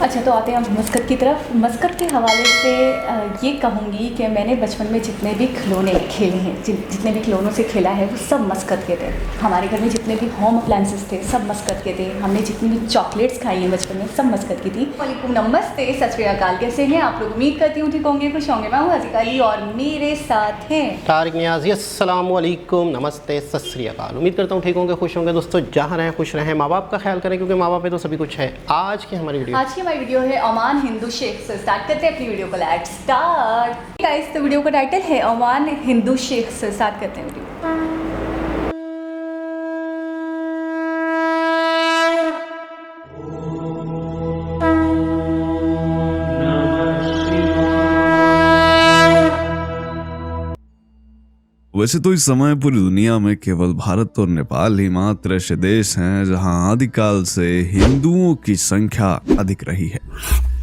अच्छा, तो आते हैं हम मस्कट की तरफ। मस्कट के हवाले से ये कहूँगी कि मैंने बचपन में जितने भी खिलौने खेले हैं, जितने भी खिलौनों से खेला है वो सब मस्कट के थे। हमारे घर में जितने भी होम अप्लायंसेस थे सब मस्कट के थे। हमने जितनी भी चॉकलेट्स खाई हैं बचपन में सब मस्कट की थी। वालेकुम, नमस्ते, सत श्री अकाल। कैसे हैं आप लोग? उम्मीद करती हूँ ठीक होंगे, खुश होंगे। मैं हूँ अज़ीज़ा अली और मेरे साथ हैं तारिक नियाज़ी। अस्सलाम वालेकुम, नमस्ते, सत श्री अकाल। उम्मीद करता हूँ ठीक होंगे, खुश होंगे। दोस्तों जहाँ रहें खुश रहें, माँ बाप का ख्याल करें क्योंकि माँ बाप है तो सभी कुछ है। आज की हमारी वीडियो है ओमान हिंदू शेख से। स्टार्ट करते हैं अपनी वीडियो को। Let's start guys. तो वीडियो का टाइटल है ओमान हिंदू शेख से। स्टार्ट करते हैं वीडियो। वैसे तो इस समय पूरी दुनिया में केवल भारत और नेपाल ही मात्र ऐसे देश हैं जहां आदिकाल से हिंदुओं की संख्या अधिक रही है।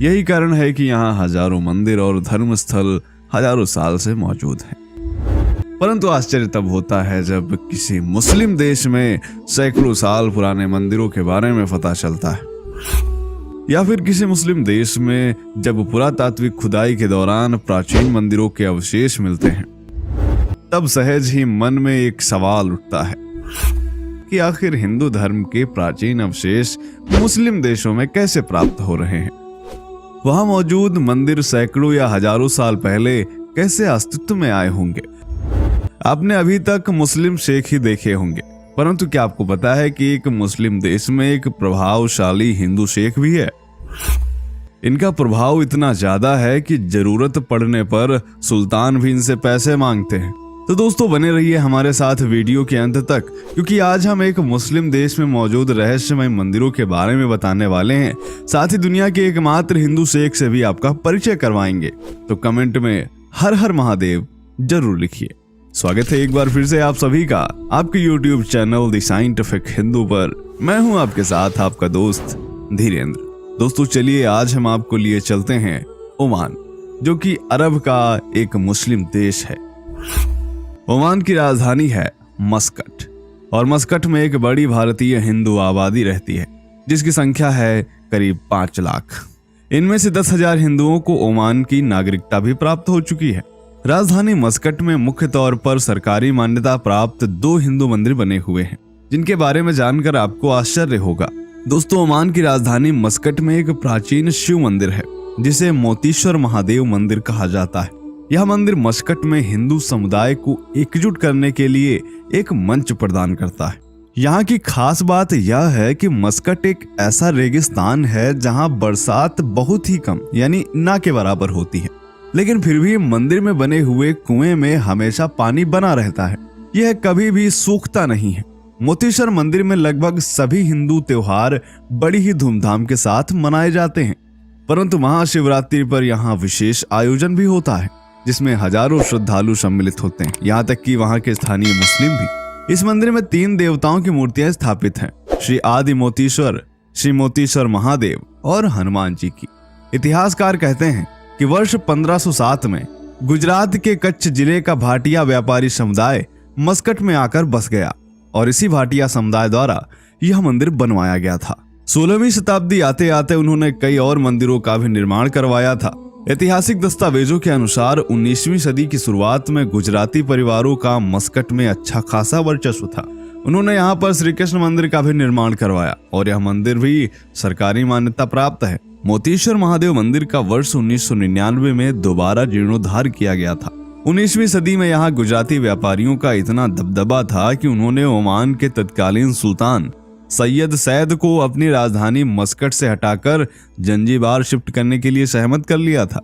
यही कारण है कि यहाँ हजारों मंदिर और धर्मस्थल हजारों साल से मौजूद हैं। परंतु आश्चर्य तब होता है जब किसी मुस्लिम देश में सैकड़ों साल पुराने मंदिरों के बारे में पता चलता है, या फिर किसी मुस्लिम देश में जब पुरातात्विक खुदाई के दौरान प्राचीन मंदिरों के अवशेष मिलते हैं। तब सहज ही मन में एक सवाल उठता है कि आखिर हिंदू धर्म के प्राचीन अवशेष मुस्लिम देशों में कैसे प्राप्त हो रहे हैं। वहां मौजूद मंदिर सैकड़ों या हजारों साल पहले कैसे अस्तित्व में आए होंगे। आपने अभी तक मुस्लिम शेख ही देखे होंगे, परंतु क्या आपको पता है कि एक मुस्लिम देश में एक प्रभावशाली हिंदू शेख भी है। इनका प्रभाव इतना ज्यादा है कि जरूरत पड़ने पर सुल्तान भी इनसे पैसे मांगते हैं। तो दोस्तों बने रहिए हमारे साथ वीडियो के अंत तक, क्योंकि आज हम एक मुस्लिम देश में मौजूद रहस्यमय मंदिरों के बारे में बताने वाले हैं। साथ ही दुनिया के एकमात्र हिंदू शेख से भी आपका परिचय करवाएंगे। तो कमेंट में हर हर महादेव जरूर लिखिए। स्वागत है एक बार फिर से आप सभी का आपके YouTube channel the scientific Hindu पर। मैं हूं आपके साथ आपका दोस्त धीरेन्द्र। दोस्तों चलिए आज हम आपको लिए चलते हैं ओमान, जो कि अरब का एक मुस्लिम देश है। ओमान की राजधानी है मस्कट, और मस्कट में एक बड़ी भारतीय हिंदू आबादी रहती है जिसकी संख्या है करीब 5 लाख। इनमें से 10,000 हिंदुओं को ओमान की नागरिकता भी प्राप्त हो चुकी है। राजधानी मस्कट में मुख्य तौर पर सरकारी मान्यता प्राप्त 2 हिंदू मंदिर बने हुए हैं, जिनके बारे में जानकर आपको आश्चर्य होगा। दोस्तों ओमान की राजधानी मस्कट में एक प्राचीन शिव मंदिर है जिसे मोतीश्वर महादेव मंदिर कहा जाता है। यह मंदिर मस्कट में हिंदू समुदाय को एकजुट करने के लिए एक मंच प्रदान करता है। यहाँ की खास बात यह है कि मस्कट एक ऐसा रेगिस्तान है जहाँ बरसात बहुत ही कम यानी ना के बराबर होती है, लेकिन फिर भी मंदिर में बने हुए कुएं में हमेशा पानी बना रहता है। यह कभी भी सूखता नहीं है। मोतीश्वर मंदिर में लगभग सभी हिंदू त्योहार बड़ी ही धूमधाम के साथ मनाए जाते हैं, परंतु महाशिवरात्रि पर यहाँ विशेष आयोजन भी होता है जिसमें हजारों श्रद्धालु सम्मिलित होते हैं, यहाँ तक कि वहाँ के स्थानीय मुस्लिम भी। इस मंदिर में 3 देवताओं की मूर्तियां स्थापित हैं, श्री आदि मोतीश्वर, श्री मोतीश्वर महादेव और हनुमान जी की। इतिहासकार कहते हैं कि वर्ष 1507 में गुजरात के कच्छ जिले का भाटिया व्यापारी समुदाय मस्कट में आकर बस गया और इसी भाटिया समुदाय द्वारा यह मंदिर बनवाया गया था। 16वीं शताब्दी आते आते उन्होंने कई और मंदिरों का भी निर्माण करवाया था। ऐतिहासिक दस्तावेजों के अनुसार 19वीं सदी की शुरुआत में गुजराती परिवारों का मस्कट में अच्छा खासा वर्चस्व था। उन्होंने यहाँ पर श्री कृष्ण मंदिर का भी निर्माण करवाया और यह मंदिर भी सरकारी मान्यता प्राप्त है। मोतीश्वर महादेव मंदिर का वर्ष 1999 में दोबारा जीर्णोद्धार किया गया था। 19वीं सदी में यहाँ गुजराती व्यापारियों का इतना दबदबा था कि उन्होंने ओमान के तत्कालीन सुल्तान सैयद सैद को अपनी राजधानी मस्कट से हटाकर जंजीबार शिफ्ट करने के लिए सहमत कर लिया था।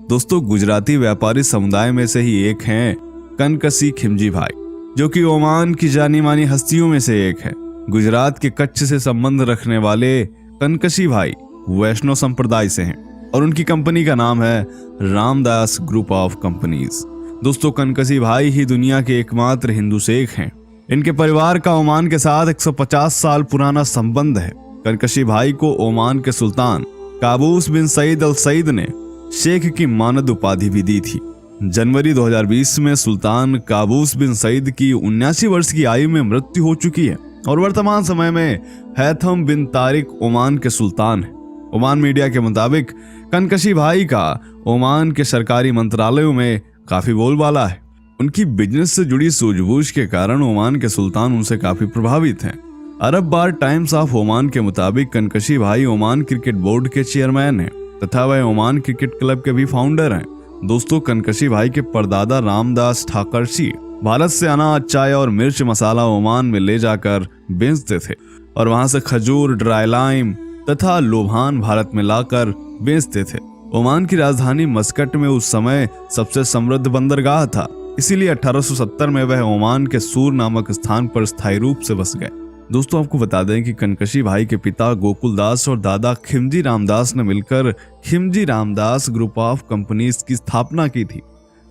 दोस्तों गुजराती व्यापारी समुदाय में से ही एक हैं कनकसी खिमजी भाई, जो कि ओमान की जानी मानी हस्तियों में से एक है। गुजरात के कच्छ से संबंध रखने वाले कनकसी भाई वैष्णव संप्रदाय से हैं और उनकी कंपनी का नाम है रामदास ग्रुप ऑफ कंपनीज। दोस्तों कनकसी भाई ही दुनिया के एकमात्र हिंदू शेख हैं। इनके परिवार का ओमान के साथ 150 साल पुराना संबंध है। कनकशी भाई को ओमान के सुल्तान काबूस बिन सईद अल सईद ने शेख की मानद उपाधि भी दी थी। जनवरी 2020 में सुल्तान काबूस बिन सईद की 79 वर्ष की आयु में मृत्यु हो चुकी है और वर्तमान समय में हैथम बिन तारिक ओमान के सुल्तान हैं। ओमान मीडिया के मुताबिक कनकशी भाई का ओमान के सरकारी मंत्रालयों में काफी बोलबाला है। उनकी बिजनेस से जुड़ी सूझबूझ के कारण ओमान के सुल्तान उनसे काफी प्रभावित हैं। अरब बार टाइम्स ऑफ ओमान के मुताबिक कनकशी भाई ओमान क्रिकेट बोर्ड के चेयरमैन हैं तथा वह ओमान क्रिकेट क्लब के भी फाउंडर हैं। दोस्तों, कनकशी भाई के परदादा रामदास ठाकरसी भारत से अनाज, चाय और मिर्च मसाला ओमान में ले जाकर बेचते थे और वहां से खजूर, ड्राई लाइम तथा लोभान भारत में लाकर बेचते थे। ओमान की राजधानी मस्कट में उस समय सबसे समृद्ध बंदरगाह था, इसीलिए 1870 में वह ओमान के सूर नामक स्थान पर स्थायी रूप से बस गए। दोस्तों, आपको बता दें कि कनकशी भाई के पिता गोकुल दास और दादा खिमजी रामदास ने मिलकर Khimji Ramdas group of companies की स्थापना की थी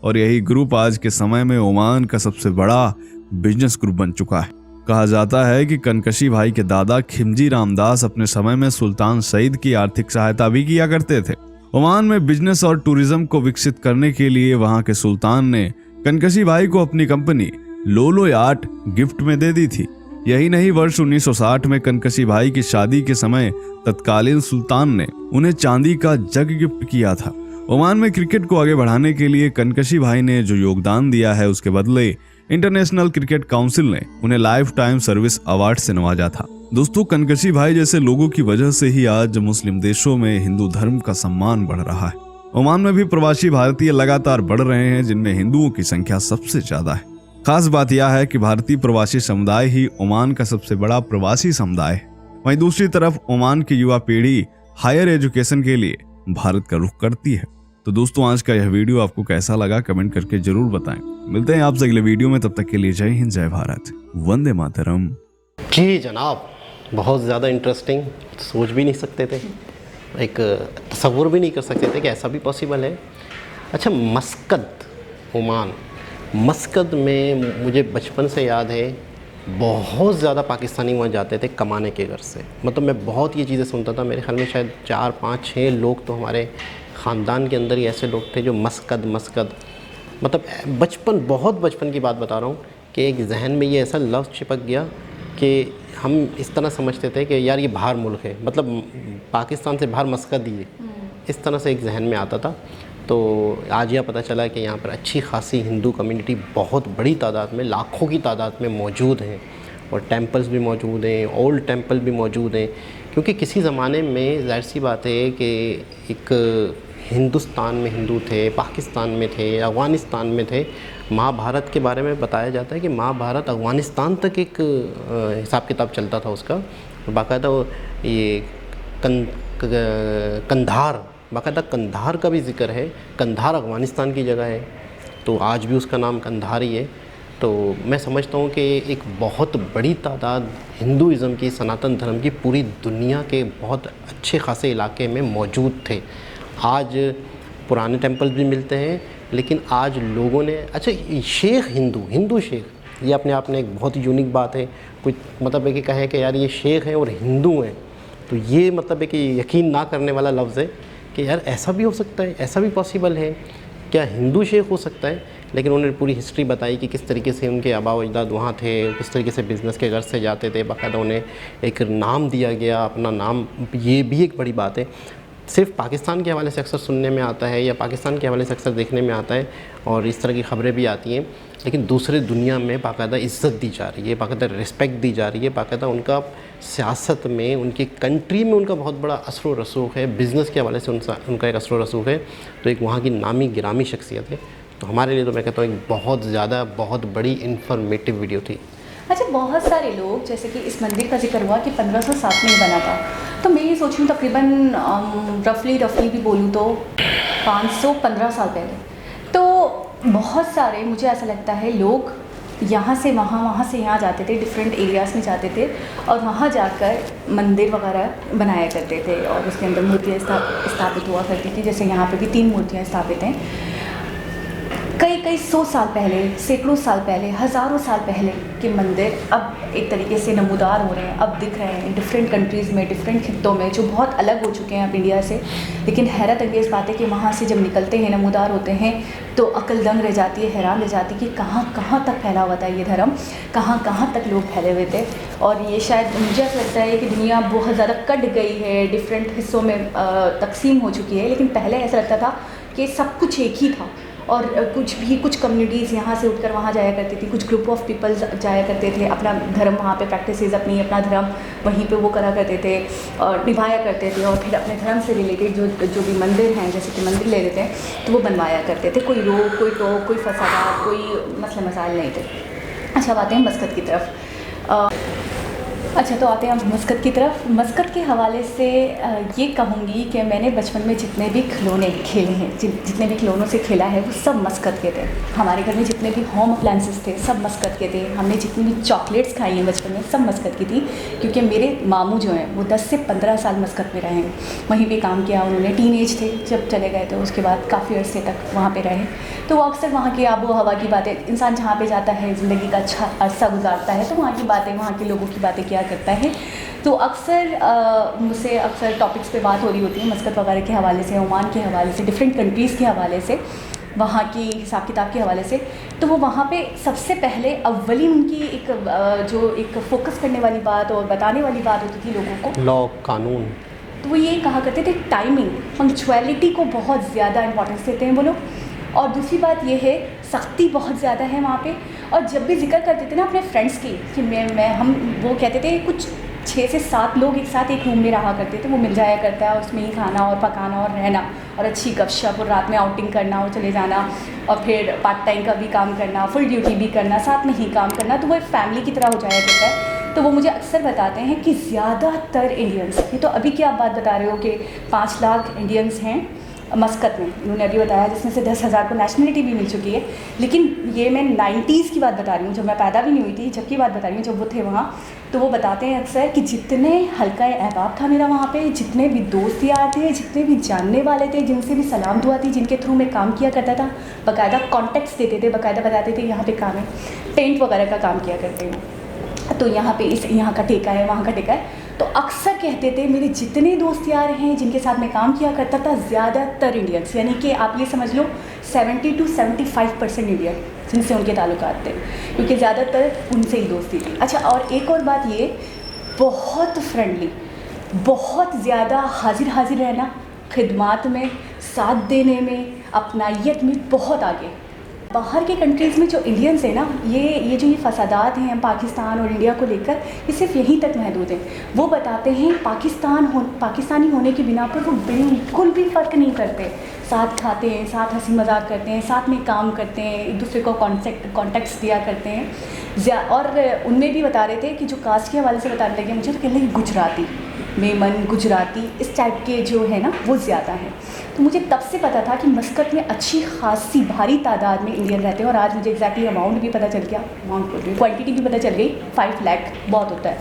और यही ग्रुप आज के समय में ओमान का सबसे बड़ा बिजनेस ग्रुप बन चुका है। कहा जाता है कि कनकशी भाई के दादा खिमजी रामदास अपने समय में सुल्तान सईद की आर्थिक सहायता भी किया करते थे। ओमान में बिजनेस और टूरिज्म को विकसित करने के लिए वहां के सुल्तान ने कनकशी भाई को अपनी कंपनी लोलो याट गिफ्ट में दे दी थी। यही नहीं, वर्ष 1960 में कनकशी भाई की शादी के समय तत्कालीन सुल्तान ने उन्हें चांदी का जग गिफ्ट किया था। ओमान में क्रिकेट को आगे बढ़ाने के लिए कनकशी भाई ने जो योगदान दिया है उसके बदले इंटरनेशनल क्रिकेट काउंसिल ने उन्हें लाइफ टाइम सर्विस अवार्ड से नवाजा था। दोस्तों, कनकशी भाई जैसे लोगों की वजह से ही आज मुस्लिम देशों में हिंदू धर्म का सम्मान बढ़ रहा है। ओमान में भी प्रवासी भारतीय लगातार बढ़ रहे हैं, जिनमें हिंदुओं की संख्या सबसे ज्यादा है। खास बात यह है कि भारतीय प्रवासी समुदाय ही ओमान का सबसे बड़ा प्रवासी समुदाय है। वहीं दूसरी तरफ ओमान की युवा पीढ़ी हायर एजुकेशन के लिए भारत का रुख करती है। तो दोस्तों, आज का यह वीडियो आपको कैसा लगा कमेंट करके जरूर बताएं। मिलते हैं आपसे अगले वीडियो में, तब तक के लिए जय हिंद, जय भारत, वंदे मातरम। जी जनाब, बहुत ज़्यादा इंटरेस्टिंग, सोच भी नहीं सकते थे, एक तसव्वुर भी नहीं कर सकते थे कि ऐसा भी पॉसिबल है। अच्छा, मस्कत, ओमान, मस्कत में मुझे बचपन से याद है बहुत ज़्यादा पाकिस्तानी वहाँ जाते थे कमाने के घर से। मतलब मैं बहुत ये चीज़ें सुनता था, मेरे ख्याल में शायद 4, 5, 6 लोग तो हमारे ख़ानदान के अंदर ही ऐसे लोग थे जो मस्कत मतलब बचपन, बहुत बचपन की बात बता रहा हूँ कि एक जहन में ये ऐसा लफ्ज़ चिपक गया कि हम इस तरह समझते थे कि यार ये बाहर मुल्क है, मतलब पाकिस्तान से बाहर मस्कत ही है, इस तरह से एक जहन में आता था। तो आज यह पता चला कि यहाँ पर अच्छी खासी हिंदू कम्युनिटी बहुत बड़ी तादाद में, लाखों की तादाद में मौजूद हैं और टेम्पल्स भी मौजूद हैं, ओल्ड टेम्पल भी मौजूद हैं। क्योंकि किसी ज़माने में जाहिर सी बात है कि एक हिंदुस्तान में हिंदू थे, पाकिस्तान में थे, अफ़गानिस्तान में थे। महाभारत के बारे में बताया जाता है कि महाभारत अफ़गानिस्तान तक एक हिसाब किताब चलता था उसका। बाकायदा ये कंधार, बाकायदा कंधार का भी ज़िक्र है। कंधार अफ़गानिस्तान की जगह है, तो आज भी उसका नाम कंधार ही है। तो मैं समझता हूँ कि एक बहुत बड़ी तादाद हिंदुइज़्म की, सनातन धर्म की पूरी दुनिया के बहुत अच्छे खासे इलाके में मौजूद थे। आज पुराने टेम्पल भी मिलते हैं, लेकिन आज लोगों ने, अच्छा शेख हिंदू शेख, ये अपने आप में एक बहुत ही यूनिक बात है। कुछ मतलब है कि कहे कि यार ये शेख हैं और हिंदू हैं, तो ये मतलब है कि यकीन ना करने वाला लफ्ज़ है कि यार ऐसा भी हो सकता है, ऐसा भी पॉसिबल है, क्या हिंदू शेख हो सकता है। लेकिन उन्होंने पूरी हिस्ट्री बताई कि किस तरीके से उनके आबा व अजदाद वहाँ थे, किस तरीके से बिज़नेस के घर से जाते थे, बाकायदा उन्हें एक नाम दिया गया, अपना नाम, ये भी एक बड़ी बात है। सिर्फ पाकिस्तान के हवाले से अक्सर सुनने में आता है या पाकिस्तान के हवाले से अक्सर देखने में आता है और इस तरह की ख़बरें भी आती हैं, लेकिन दूसरे दुनिया में बाकायदा इज़्ज़त दी जा रही है, बाकायदा रिस्पेक्ट दी जा रही है, बाकायदा उनका सियासत में, उनकी कंट्री में उनका बहुत बड़ा असर व रसूख है, बिज़नेस के हवाले से उनका एक असर व रसूख है। तो एक वहाँ की नामी गिरामी शख्सियत है। तो हमारे लिए तो मैं कहता हूँ एक बहुत ज़्यादा, बहुत बड़ी इन्फॉर्मेटिव वीडियो थी। अच्छा, बहुत सारे लोग, जैसे कि इस मंदिर का जिक्र हुआ कि 1507 में ही बना था, तो मैं ये सोच रही हूँ तकरीबन रफली भी बोलूँ तो 515 साल पहले। तो बहुत सारे, मुझे ऐसा लगता है, लोग यहाँ से वहाँ से यहाँ जाते थे, डिफरेंट एरियाज़ में जाते थे और वहाँ जाकर मंदिर वगैरह बनाया करते थे और उसके अंदर मूर्तियाँ स्थापित हुआ करती थी। जैसे यहाँ पे भी 3 मूर्तियाँ स्थापित हैं। कई सौ साल पहले, सैकड़ों साल पहले, हज़ारों साल पहले के मंदिर अब एक तरीके से नमूदार हो रहे हैं, अब दिख रहे हैं डिफरेंट कंट्रीज़ में, डिफरेंट खित्तों में, जो बहुत अलग हो चुके हैं अब इंडिया से। लेकिन हैरत अंगेज़ बात है कि वहाँ से जब निकलते हैं, नमूदार होते हैं, तो अक्ल दंग रह जाती है, हैरान रह जाती है कि कहाँ तक फैला हुआ था ये धर्म, कहाँ तक लोग फैले हुए थे। और ये शायद मुझे ऐसा लगता है कि दुनिया बहुत ज़्यादा कट गई है, डिफरेंट हिस्सों में तकसीम हो चुकी है। लेकिन पहले ऐसा लगता था कि सब कुछ एक ही था, और कुछ कम्युनिटीज़ यहाँ से उठकर वहाँ जाया करती थी, कुछ ग्रुप ऑफ पीपल्स जाया करते थे, अपना धर्म वहाँ पे प्रैक्टिसेस अपना धर्म वहीं पे वो करा करते थे और निभाया करते थे। और फिर अपने धर्म से रिलेटेड जो भी मंदिर हैं, जैसे कि मंदिर ले लेते हैं, तो वो बनवाया करते थे। कोई रोक, कोई टोक, कोई फसादात, कोई मसले मसाइल नहीं थे। अच्छा, अब आते हैं मस्कत की तरफ। अच्छा, तो आते हैं हम मस्कत की तरफ। मस्कत के हवाले से ये कहूँगी कि मैंने बचपन में जितने भी खिलौने खेले हैं, जितने भी खिलौनों से खेला है, वो सब मस्कत के थे। हमारे घर में जितने भी होम अप्लायंसेस थे, सब मस्कत के थे। हमने जितनी भी चॉकलेट्स खाई हैं बचपन में, सब मस्कत की थी। क्योंकि मेरे मामू जो हैं, वो 10 से 15 साल मस्कत में रहे हैं, वहीं पे काम किया उन्होंने। टीनेज थे जब चले गए, तो उसके बाद काफ़ी अरसे तक वहाँ पर रहे। तो वो अक्सर वहाँ की आबो हवा की बातें, इंसान जहाँ पर जाता है, ज़िंदगी का अच्छा अरसा गुजारता है, तो वहाँ की बातें, वहाँ के लोगों की बातें किया करता है। तो अक्सर मुझसे टॉपिक्स पे बात हो रही होती है मस्कत वगैरह के हवाले से, ओमान के हवाले से, डिफरेंट कंट्रीज़ के हवाले से, वहाँ की हिसाब किताब के हवाले से। तो वो वहाँ पे सबसे पहले अव्वली उनकी एक फोकस करने वाली बात और बताने वाली बात होती थी लोगों को, लॉ, कानून। तो वो ये कहा करते थे, टाइमिंग, पंक्चुअलिटी को बहुत ज़्यादा इंपॉर्टेंस देते हैं वो लोग। और दूसरी बात ये है, सख्ती बहुत ज़्यादा है वहाँ पे। और जब भी जिक्र करते थे ना अपने फ्रेंड्स की कि वो कहते थे कुछ 6 से 7 लोग एक साथ एक रूम में रहा करते थे, वो मिल जाया करता है, उसमें ही खाना और पकाना और रहना और अच्छी गपशप और रात में आउटिंग करना और चले जाना और फिर पार्ट टाइम का भी काम करना, फुल ड्यूटी भी करना, साथ में ही काम करना। तो वो एक फैमिली की तरह हो जाया करता है। तो वो मुझे अक्सर बताते हैं कि ज़्यादातर इंडियंस, ये तो अभी की आप बात बता रहे हो कि 5 लाख इंडियंस हैं मस्कत में, उन्होंने अभी बताया, जिसमें से 10,000 को नेशनलिटी भी मिल चुकी है। लेकिन ये मैं 90s की बात बता रही हूँ, जब मैं पैदा भी नहीं हुई थी, जब की बात बता रही हूँ, जब वो थे वहाँ। तो वो बताते हैं अक्सर कि जितने हल्का अहबाब था मेरा वहाँ पे, जितने भी दोस्त यार थे, जितने भी जानने वाले थे, जिनसे भी सलाम दुआ थी, जिनके थ्रू मैं काम किया करता था, बाकायदा कॉन्टेक्ट्स देते थे, बाकायदा बताते थे यहाँ पे काम है, पेंट वगैरह का काम किया करते हैं, तो यहाँ पे यहाँ का ठेका है, वहाँ का ठेका है। तो अक्सर कहते थे मेरे जितने दोस्त यार हैं जिनके साथ मैं काम किया करता था, ज़्यादातर इंडियंस, यानी कि आप ये समझ लो 70 to 75% इंडियन जिनसे उनके ताल्लुकात थे, क्योंकि ज़्यादातर उनसे ही दोस्ती थी। अच्छा, और एक और बात ये, बहुत फ्रेंडली, बहुत ज़्यादा हाजिर रहना, खिदमात में, साथ देने में, अपनाइयत में बहुत आगे। बाहर के कंट्रीज़ में जो इंडियंस हैं ना, ये जो फसादात हैं पाकिस्तान और इंडिया को लेकर, ये सिर्फ यहीं तक महदूद हैं। वो बताते हैं पाकिस्तानी होने की बिना पर वो बिल्कुल भी फ़र्क नहीं करते, साथ खाते हैं, साथ हंसी मजाक करते हैं, साथ में काम करते हैं, एक दूसरे को कॉन्टेक्ट्स दिया करते हैं। और उनमें भी बता रहे थे कि जो कास्ट के हवाले से बताने लगे मुझे, तो कहने लगे गुजराती, मेमन, गुजराती, इस टाइप के जो है ना वो ज़्यादा हैं। तो मुझे तब से पता था कि मस्कत में अच्छी खासी भारी तादाद में इंडियन रहते हैं। और आज मुझे एग्जैक्टली अमाउंट भी पता चल गया, क्वांटिटी भी पता चल गई, 5 लाख बहुत होता है।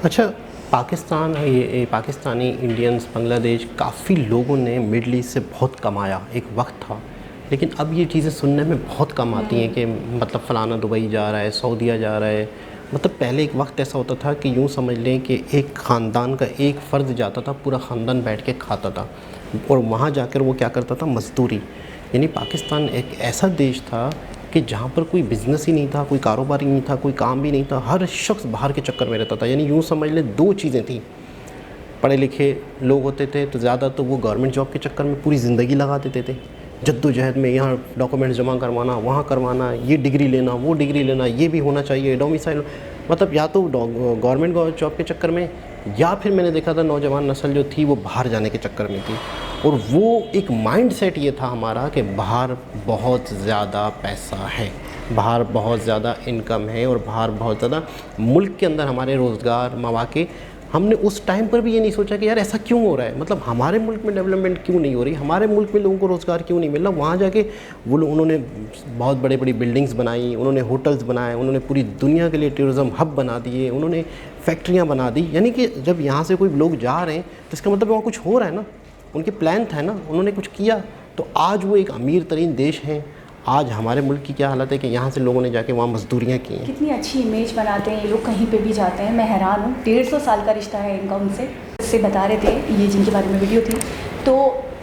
अच्छा, पाकिस्तान, ये पाकिस्तानी इंडियंस, बांग्लादेश, काफ़ी लोगों ने मिडल ईस्ट से बहुत कमाया, एक वक्त था। लेकिन अब ये चीज़ें सुनने में बहुत कम आती हैं कि मतलब फ़लाना दुबई जा रहा है, सऊदीया जा रहा है। मतलब पहले एक वक्त ऐसा होता था कि यूँ समझ लें कि एक ख़ानदान का एक फ़र्द जाता था, पूरा ख़ानदान बैठ के खाता था, और वहाँ जाकर वो क्या करता था, मज़दूरी। यानी पाकिस्तान एक ऐसा देश था कि जहाँ पर कोई बिज़नेस ही नहीं था, कोई कारोबार ही नहीं था, कोई काम भी नहीं था, हर शख्स बाहर के चक्कर में रहता था। यानी यूँ समझ लें 2 चीज़ें थी, पढ़े लिखे लोग होते थे तो ज़्यादा, तो वो गवर्नमेंट जॉब के चक्कर में पूरी ज़िंदगी लगा देते थे, जद्दोजहद में, यहाँ डॉक्यूमेंट्स जमा करवाना, वहाँ करवाना, ये डिग्री लेना, वो डिग्री लेना, ये भी होना चाहिए, डोमिसाइल, मतलब या तो गवर्नमेंट जॉब के चक्कर में, या फिर मैंने देखा था नौजवान नस्ल जो थी वो बाहर जाने के चक्कर में थी। और वो एक माइंड सेट ये था हमारा कि बाहर बहुत ज़्यादा पैसा है, बाहर बहुत ज़्यादा इनकम है, और बाहर बहुत ज़्यादा मुल्क के अंदर हमारे रोज़गार मौके। हमने उस टाइम पर भी ये नहीं सोचा कि यार ऐसा क्यों हो रहा है, मतलब हमारे मुल्क में डेवलपमेंट क्यों नहीं हो रही, हमारे मुल्क में लोगों को रोज़गार क्यों नहीं मिल रहा। वहाँ जाके उन्होंने बहुत बड़ी बिल्डिंग्स बनाई, उन्होंने होटल्स बनाए, उन्होंने पूरी दुनिया के लिए टूरिज़म हब बना दिए, उन्होंने फैक्ट्रियाँ बना दी। यानी कि जब यहाँ से कोई लोग जा रहे हैं तो इसका मतलब वहाँ कुछ हो रहा है ना, उनके प्लान था ना, उन्होंने कुछ किया, तो आज वो एक अमीर तरीन देश हैं। आज हमारे मुल्क की क्या हालत है कि यहाँ से लोगों ने जाके वहाँ मजदूरियाँ की हैं। कितनी अच्छी इमेज बनाते हैं ये लोग, कहीं पे भी जाते हैं। मैं हैरान हूँ, 150 साल का रिश्ता है इनका उनसे। इससे बता रहे थे ये जिनके बारे में वीडियो थी, तो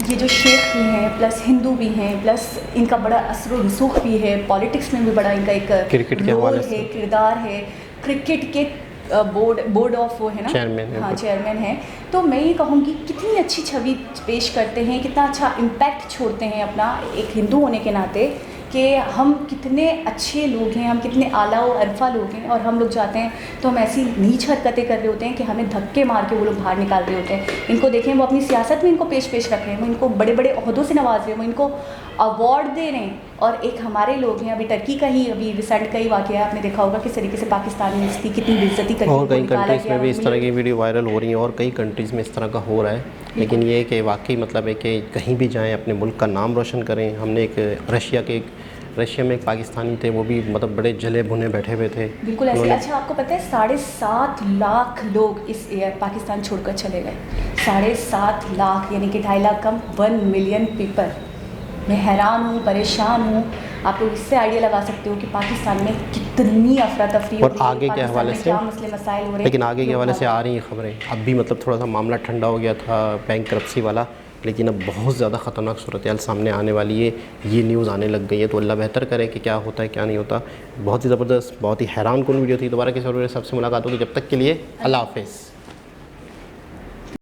ये जो शेख भी हैं प्लस हिंदू भी हैं, प्लस इनका बड़ा असर रसूख भी है, पॉलिटिक्स में भी बड़ा इनका एक क्रिकेट के रोल हवाले है, से किरदार है। क्रिकेट के बोर्ड ऑफ वो है ना, चेयरमैन है। हाँ चेयरमैन है। तो मैं ये कहूँगी कितनी अच्छी छवि पेश करते हैं, कितना अच्छा इम्पैक्ट छोड़ते हैं अपना एक हिंदू होने के नाते, कि हम कितने अच्छे लोग हैं, हम कितने आला व अरफा लोग हैं। और हम लोग जाते हैं तो हम ऐसी नीच हरकतें कर रहे होते हैं कि हमें धक्के मार के वो लोग बाहर निकाल रहे होते हैं। इनको देखें, वो अपनी सियासत में इनको पेश रख रहे हैं, वो इनको बड़े बड़े ओहदों से नवाज रहे हैं, वो इनको अवार्ड दे रहे हैं। और एक हमारे लोग हैं, अभी टर्की का ही अभी रिसेंट का ही वाक़या आपने देखा होगा किस तरीके से पाकिस्तान में इसकी कितनी बेइज्जती करके और कई कंट्रीज़ में भी इस तरह की वीडियो वायरल हो रही हैं और कई कंट्रीज़ में इस तरह का हो रहा है। लेकिन ये कि वाकई मतलब है कि कहीं भी जाएं अपने मुल्क का नाम रोशन करें। हमने एक रशिया में एक पाकिस्तानी थे, वो भी मतलब बड़े जले भुने बैठे हुए थे बिल्कुल ऐसे। अच्छा आपको पता है 7.5 लाख लोग इस ईयर पाकिस्तान छोड़कर चले गए। 7.5 लाख यानी कि 2.5 लाख कम, 1 मिलियन पीपल। मैं हैरान हूँ, परेशान हूँ। आप लोग इससे आइडिया लगा सकते हो कि पाकिस्तान में कितनी अफरा तफरी और आगे के हवाले से क्या मसले मसाइल हो रहे हैं। लेकिन आगे के हवाले से आ रही हैं खबरें। अब भी मतलब थोड़ा सा मामला ठंडा हो गया था बैंक करप्सी वाला, लेकिन अब बहुत ज़्यादा ख़तरनाक सूरत हाल सामने आने वाली है। ये न्यूज़ आने लग गई है, तो अल्लाह बेहतर करे कि क्या होता है क्या नहीं होता। बहुत ही ज़बरदस्त, बहुत ही हैरान कुन वीडियो थी। दोबारा किसी और सबसे मुलाकात होगी, जब तक के लिए अल्लाह हाफ़िज़।